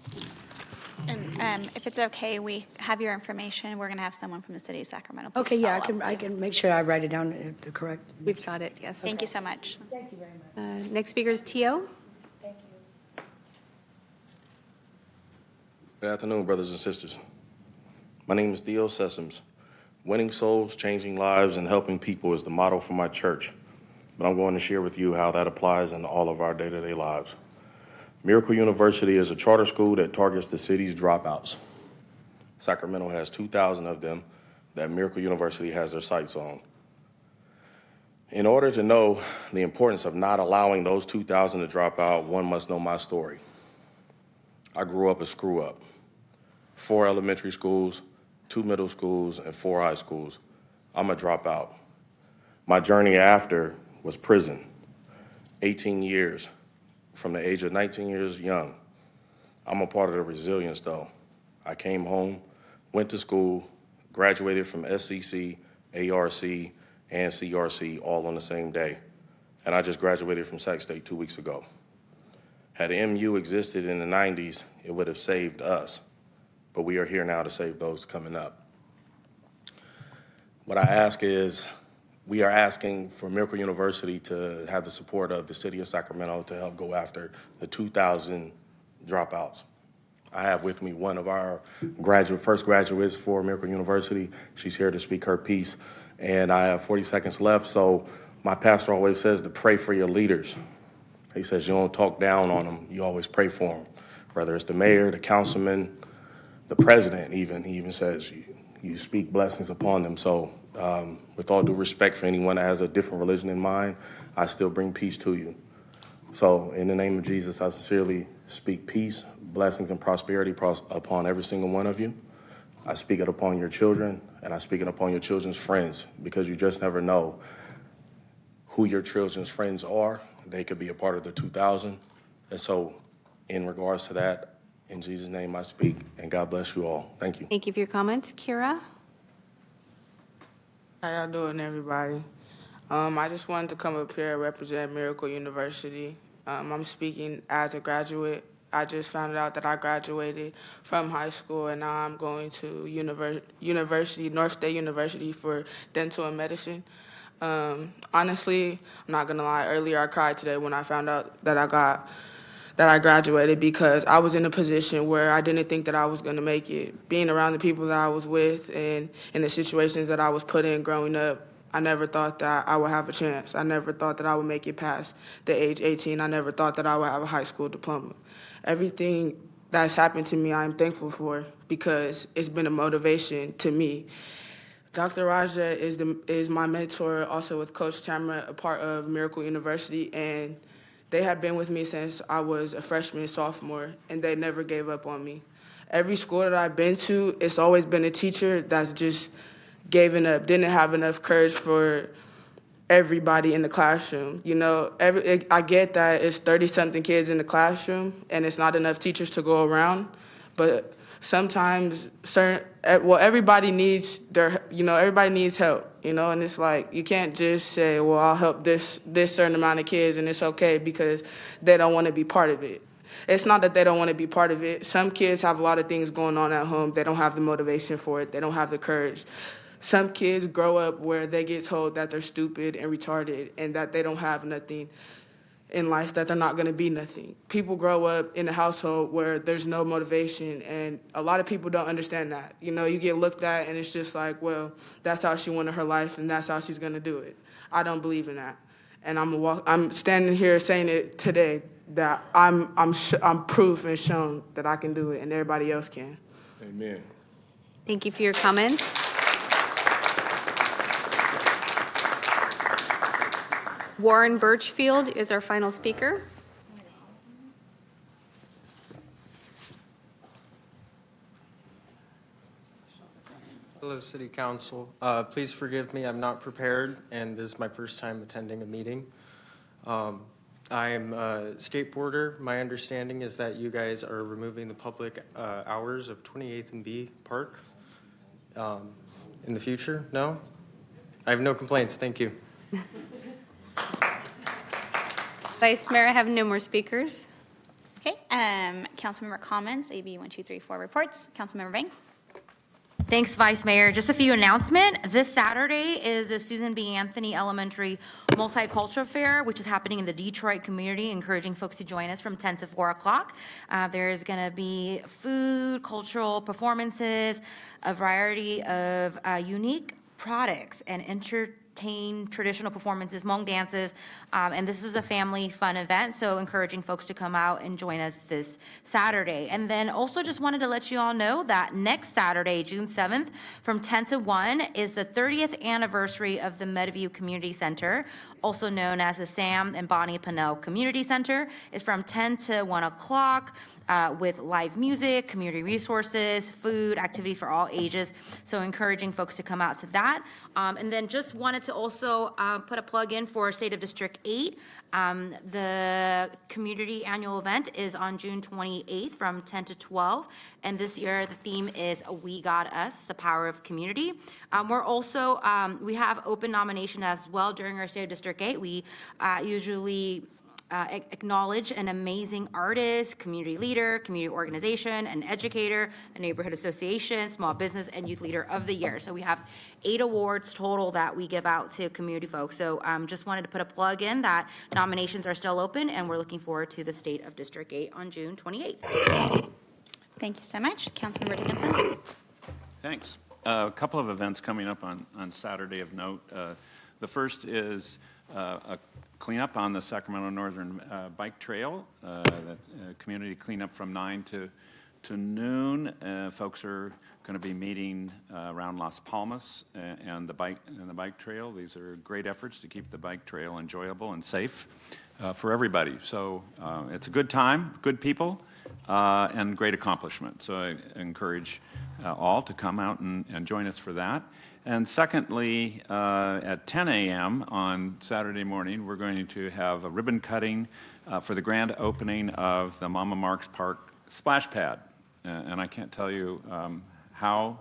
And if it's okay, we have your information. We're going to have someone from the city of Sacramento. please Okay, yeah, follow up. I can make sure I write it down correct. We've got it, yes. Thank you so much. Thank you very much. Next speaker is Tio. Thank you. Good afternoon, brothers and sisters. My name is Theo Sessoms. Winning souls, changing lives, and helping people is the motto for my church. But I'm going to share with you how that applies in all of our day-to-day lives. Miracle University is a charter school that targets the city's dropouts. Sacramento has 2,000 of them that Miracle University has their sights on. In order to know the importance of not allowing those 2,000 to drop out, one must know my story. I grew up a screw-up. 4 elementary schools, 2 middle schools, and 4 high schools. I'm a dropout. My journey after was prison, 18 years. From the age of 19 years young. I'm a part of the resilience, though. I came home, went to school, graduated from SCC, ARC, and CRC all on the same day. And I just graduated from Sac State 2 weeks ago. Had MU existed in the 90s, it would have saved us. But we are here now to save those coming up. What I ask is, we are asking for Miracle University to have the support of the city of Sacramento to help go after the 2,000 dropouts. I have with me one of our first graduates for Miracle University. She's here to speak her piece. And I have 40 seconds left, so my pastor always says to pray for your leaders. He says you don't talk down on them, you always pray for them. Whether it's the mayor, the councilman, the president even, he even says you speak blessings upon them. So with all due respect for anyone that has a different religion in mind, I still bring peace to you. So in the name of Jesus, I sincerely speak peace, blessings, and prosperity upon every single one of you. I speak it upon your children, and I speak it upon your children's friends, because you just never know who your children's friends are. They could be a part of the 2,000. And so in regards to that, in Jesus' name I speak, and God bless you all. Thank you. Thank you for your comments. Kira? How y'all doing, everybody? I just wanted to come up here and represent Miracle University. I'm speaking as a graduate. I just found out that I graduated from high school, and now I'm going to North State University for dental and medicine. Honestly, I'm not gonna lie, earlier I cried today when I found out that I graduated, because I was in a position where I didn't think that I was gonna make it. Being around the people that I was with and in the situations that I was put in growing up, I never thought that I would have a chance. I never thought that I would make it past the age 18. I never thought that I would have a high school diploma. Everything that's happened to me, I'm thankful for, because it's been a motivation to me. Dr. Raja is my mentor, also with Coach Tamara, a part of Miracle University, and they have been with me since I was a freshman, sophomore, and they never gave up on me. Every school that I've been to, it's always been a teacher that's just given up, didn't have enough courage for everybody in the classroom. You know, I get that it's 30-something kids in the classroom, and it's not enough teachers to go around, but sometimes everybody needs everybody needs help, and it's like, you can't just say, well, I'll help this certain amount of kids and it's okay, because they don't want to be part of it. It's not that they don't want to be part of it. Some kids have a lot of things going on at home. They don't have the motivation for it. They don't have the courage. Some kids grow up where they get told that they're stupid and retarded and that they don't have nothing in life that they're not going to be nothing. People grow up in a household where there's no motivation, and a lot of people don't understand that. You know, you get looked at and it's just like, well, that's how she wanted her life and that's how she's going to do it. I don't believe in that. And I'm standing here saying it today that I'm proof and shown that I can do it and everybody else can. Amen. Thank you for your comments. Warren Birchfield is our final speaker. Hello, City Council. Please forgive me, I'm not prepared, and this is my first time attending a meeting. I am a skateboarder. My understanding is that you guys are removing the public hours of 28th and B Park in the future? No? I have no complaints, thank you. Vice Mayor, I have no more speakers. Okay, councilmember comments, AB 1234 reports. Councilmember Vang. Thanks, Vice Mayor. Just a few announcements. This Saturday is the Susan B. Anthony Elementary Multicultural Fair, which is happening in the Detroit community, encouraging folks to join us from 10 to 4 o'clock. There's going to be food, cultural performances, a variety of unique products and traditional performances, Hmong dances, and this is a family fun event, so encouraging folks to come out and join us this Saturday. And then also just wanted to let you all know that next Saturday, June 7th, from 10 to 1 is the 30th anniversary of the Meadowview Community Center, also known as the Sam and Bonnie Pannell Community Center. It's from 10 to 1 o'clock. With live music, community resources, food, activities for all ages. So encouraging folks to come out to that. And then just wanted to also put a plug in for State of District 8. The community annual event is on June 28th from 10 to 12. And this year the theme is We Got Us, the Power of Community. We're also, we have open nomination as well during our State of District 8. We usually acknowledge an amazing artist, community leader, community organization, an educator, a neighborhood association, small business, and youth leader of the year. So we have 8 awards total that we give out to community folks. So just wanted to put a plug in that nominations are still open, and we're looking forward to the State of District 8 on June 28th. Thank you so much. Councilmember Dickinson. Thanks. A couple of events coming up on Saturday of note. The first is a cleanup on the Sacramento Northern Bike Trail, community cleanup from 9 to noon. Folks are going to be meeting around Las Palmas and the bike trail. These are great efforts to keep the bike trail enjoyable and safe for everybody. So it's a good time, good people, and great accomplishment. So I encourage all to come out and join us for that. And secondly, at 10 a.m. on Saturday morning, we're going to have a ribbon cutting for the grand opening of the Mama Marks Park splash pad. And I can't tell you how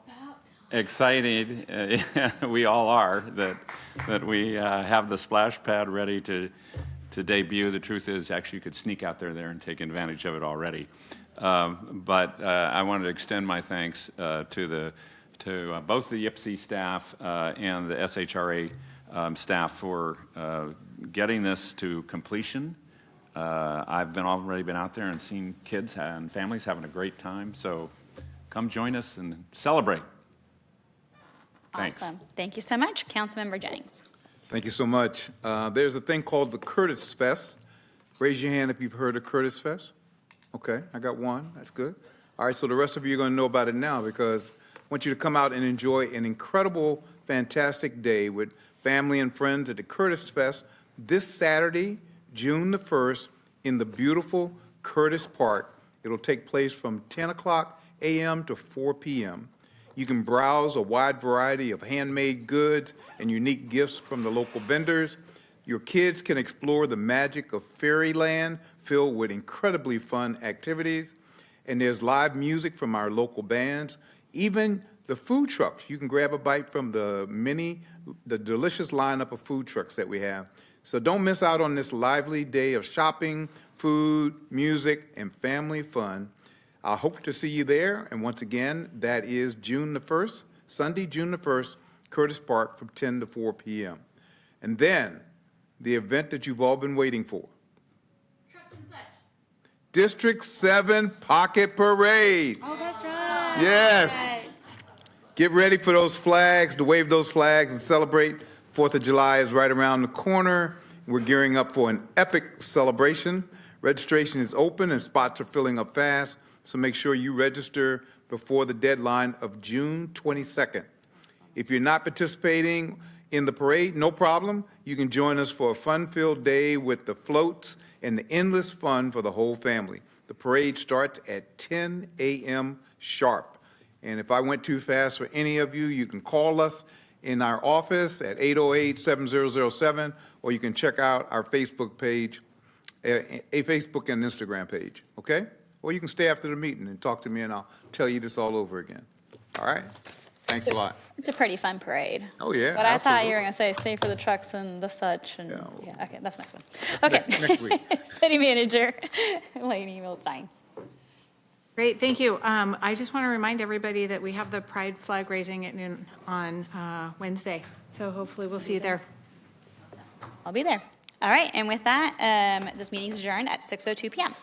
excited we all are that we have the splash pad ready to debut. The truth is, actually, you could sneak out there and take advantage of it already. But I wanted to extend my thanks to both the YPSI staff and the SHRA staff for getting this to completion. I've already been out there and seen kids and families having a great time, so come join us and celebrate. Thanks. Awesome. Thank you so much. Councilmember Jennings. Thank you so much. There's a thing called the Curtis Fest. Raise your hand if you've heard of Curtis Fest. Okay, I got one. That's good. All right, so the rest of you are going to know about it now because I want you to come out and enjoy an incredible, fantastic day with family and friends at the Curtis Fest this Saturday, June the 1st, in the beautiful Curtis Park. It'll take place from 10 o'clock a.m. to 4 p.m. You can browse a wide variety of handmade goods and unique gifts from the local vendors. Your kids can explore the magic of fairyland filled with incredibly fun activities. And there's live music from our local bands. Even the food trucks. You can grab a bite from the delicious lineup of food trucks that we have. So don't miss out on this lively day of shopping, food, music, and family fun. I hope to see you there. And once again, that is June the 1st, Sunday, June the 1st, Curtis Park from 10 to 4 p.m. And then the event that you've all been waiting for, District 7 Pocket Parade. Oh, that's right. Yes. Get ready for those flags, to wave those flags and celebrate. 4th of July is right around the corner. We're gearing up for an epic celebration. Registration is open and spots are filling up fast, so make sure you register before the deadline of June 22nd. If you're not participating in the parade, no problem. You can join us for a fun-filled day with the floats and the endless fun for the whole family. The parade starts at 10 a.m. sharp. And if I went too fast for any of you, you can call us in our office at 808-7007, or you can check out our Facebook page, a Facebook and Instagram page, okay? Or you can stay after the meeting and talk to me, and I'll tell you this all over again. All right? Thanks a lot. It's a pretty fun parade. Oh, yeah, But I thought you were absolutely. going to say stay for the trucks and the such. And yeah, okay, that's next one. That's Okay. next week. City Manager Lainey Milstein. Great, thank you. I just want to remind everybody that we have the Pride flag raising at noon on Wednesday. So hopefully we'll see you there. I'll be there. All right, and with that, this meeting's adjourned at 6:02 p.m.